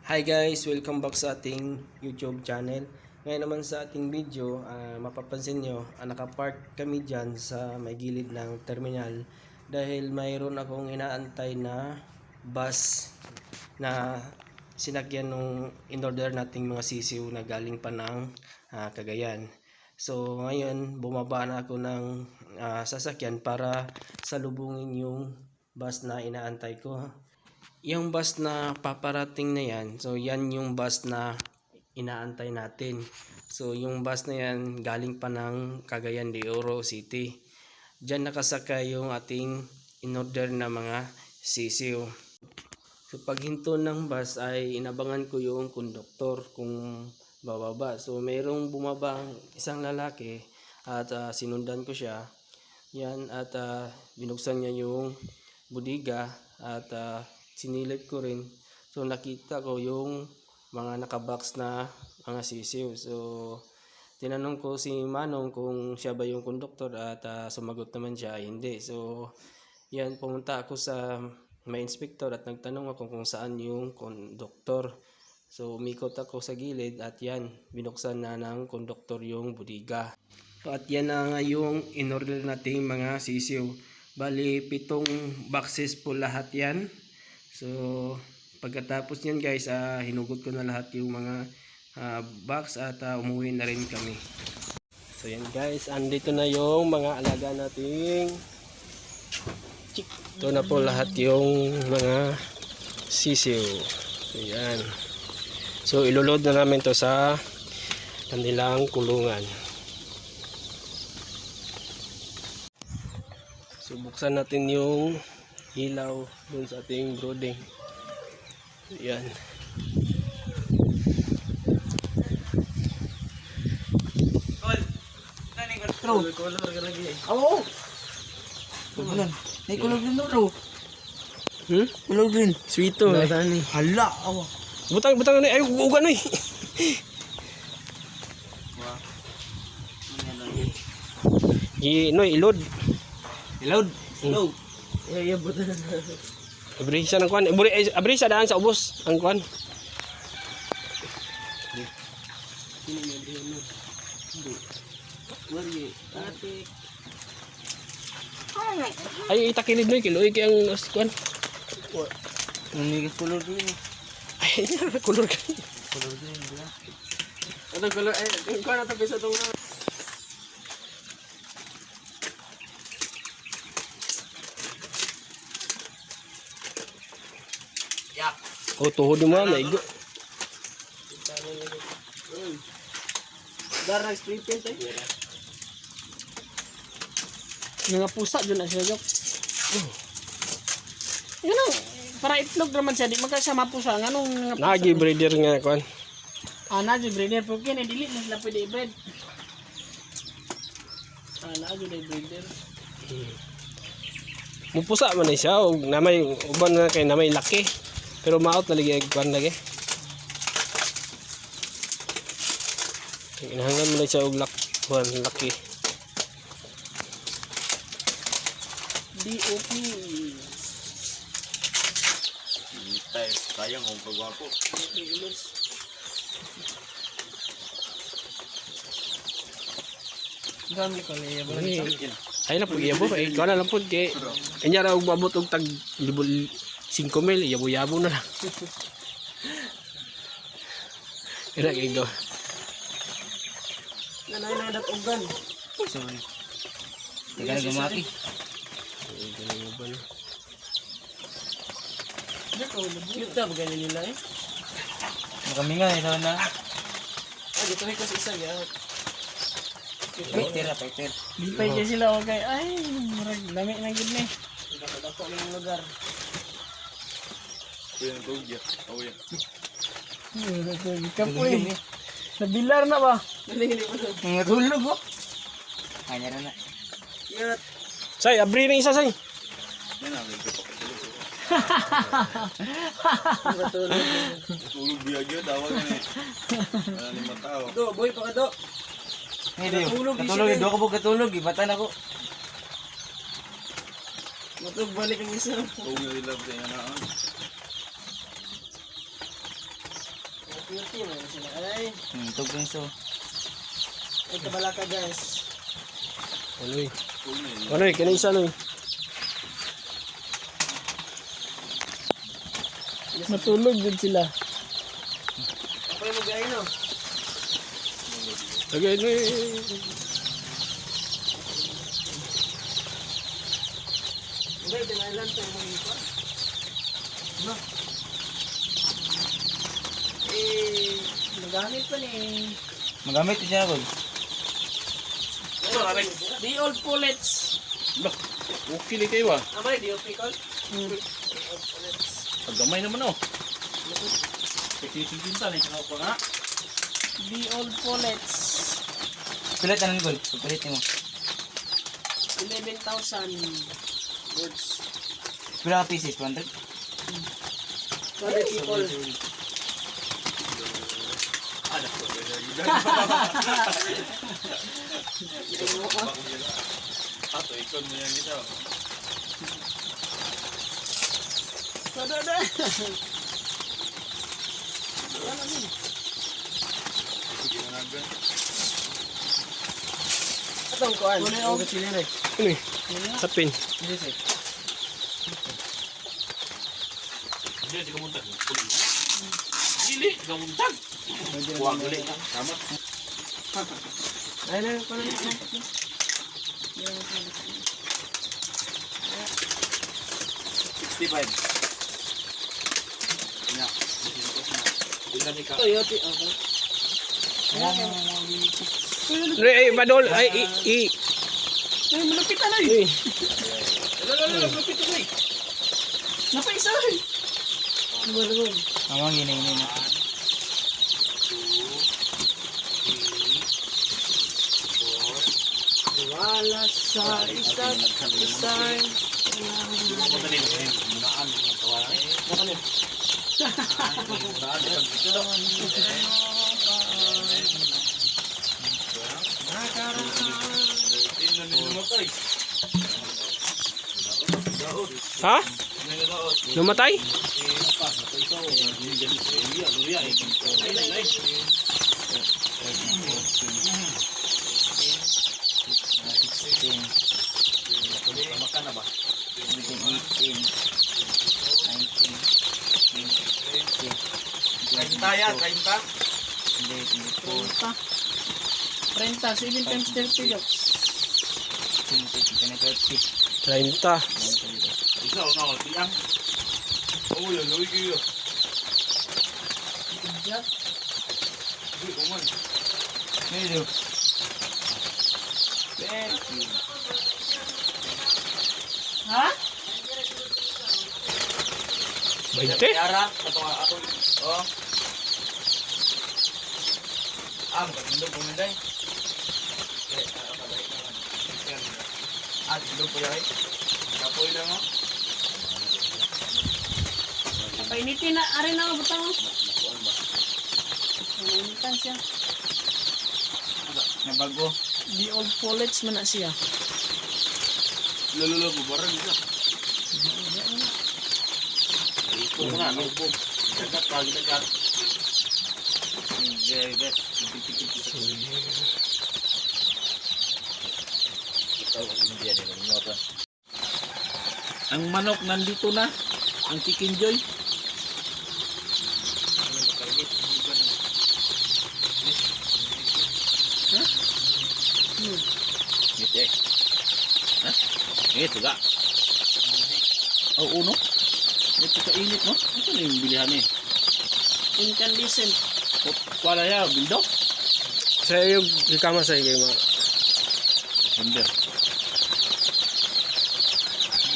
Hi guys! Welcome back sa ating YouTube channel. Ngayon naman sa ating video, mapapansin nyo, nakapark kami dyan sa may gilid ng terminal dahil mayroon akong inaantay na bus na sinakyan nung in-order nating mga sisiw na galing pa ng Cagayan. So ngayon, bumaba na ako ng sasakyan para salubungin yung bus na inaantay ko. Yung bus na paparating na yan, so yan yung bus na inaantay natin. So yung bus na yan galing pa ng Cagayan de Oro City. Diyan nakasakay yung ating in-order na mga sisiw. So paghinto ng bus ay inabangan ko yung konduktor kung bababa. So mayroong bumabang isang lalaki at sinundan ko siya. Yan at binuksan niya yung budiga at sinilip ko rin. So nakita ko yung mga nakabox na mga sisiw. So tinanong ko si Manong kung siya ba yung konduktor at sumagot naman siya, hindi. So yan, pumunta ako sa may inspector at nagtanong ako kung saan yung konduktor. So umikot ako sa gilid at yan, binuksan na ng konduktor yung budiga. So, at yan na nga yung in-order nating mga sisiw. Bali 7 boxes po lahat yan. So pagkatapos niyan guys, hinugot ko na lahat yung mga box at umuwi na rin kami. So yan guys, andito na yung mga alaga nating chick. Ito na po lahat yung mga sisiw. So yan. So iloload na namin to sa kanilang kulungan. So buksan natin yung ilaw dun sa ating brooding. Yan. Color ka lagi eh. Oo. Bulan. May color din daw. Color din. Sweeto. Hala, awa. Butang na ay ugan oy. Ilod. Ilod. Ilod. Yeah, butan. Abrisa ng kwan. Abrisa daan sa ubos ang kwan. Ay itakilid no kilo iki ang kwan. Ini color din. Ay color ka. Color din, wala. Ano color ay kwan ato bisa tong oh, tuhod mo na igo. Darang spray paint eh. Mga pusa dyan na siya jok. Yan ang para itlog naman siya, di magkasya mapusa. Anong Nagi breeder nga kwan. nagi breeder po kini dili na sila pwede i-breed. Nagi na breeder. Mupusa man ni siya og namay uban na kay namay laki. Pero maot na lagi kwan lagi. Inahangan mo na siya og laki. DOP. Tay, sayang ang pagwapo. Dami ka liya ba? Ay na pud yabo ay kwan na lang pud kay kanya ra og mabot og tag 5 mil yabo-yabo na lang. Ira kay go. Nanay na datugan. Sorry. Tagal gumaki. Kita ba ganyan nila eh? Makaminga ito na. Dito may kasi isa ya. Paiter. Lipay kaya sila okay. Ay, marag dami na gid ni. Dako ng lugar. Yan tugya. Oh yan. Kapoy. Nabilar na ba? Natulog ko. Kanya na. Say, abri na isa say. Yan ang tulog biya gyud dawag ni. Ani matao. Do, boy pa ka do. Katulog do ko katulog ibatan ako. Matug balik ang isa. Oh, nilab sa yan. Beauty mo sila. Ay, Tugong so. ay kabalaka guys. Aloy. Aloy, kanina isa aloy. Matulog din sila. Apoy mo gayon no. Tagay no eh. Hindi, dinailan to yung mga no. Nagamit pa ni. Magamit din siya ako. The old pullets. Lah, okay li kayo ah. Amay, di opikol. Paggamay naman oh. Pinta na ikaw pa nga. The old pullets. Pilit na Nicole. Pilit mo. 11,000 words. Pila ka pieces? 100? 200 people. Atong kuan. Ang kachilere. Ano eh? Sapin. Ay na pala ni. 65. Toyota okay. Ay, madol. Ay, Ay malupit na eh. malupit na. Napaisa eh. Lumaluman. Amang ginay na. Wala sa isa't isang Ha? Namatay? Taya, 30. 30, 7 times 30 jokes. 30. Ha? 20? Yara, ato. Oh. Magandang pumunday. Dudog po yun. Kapoy lang oh. Painitin na, arin na nga butang mo. Painitan siya. Nabago. The old pullets man na siya. Lululo po, barang isa. Ito ko na, nubog. Dagat pagi dagat. Dagat. Ang manok nandito na. Ang chicken joy. Ngiti eh. Ha? Ngiti ga. Oh, uno. Ito sa init no? Ito na yung bilihan eh. Incandescent. Kuala ya, bildo? Sa iyo, ikama sa iyo mga. Hindi.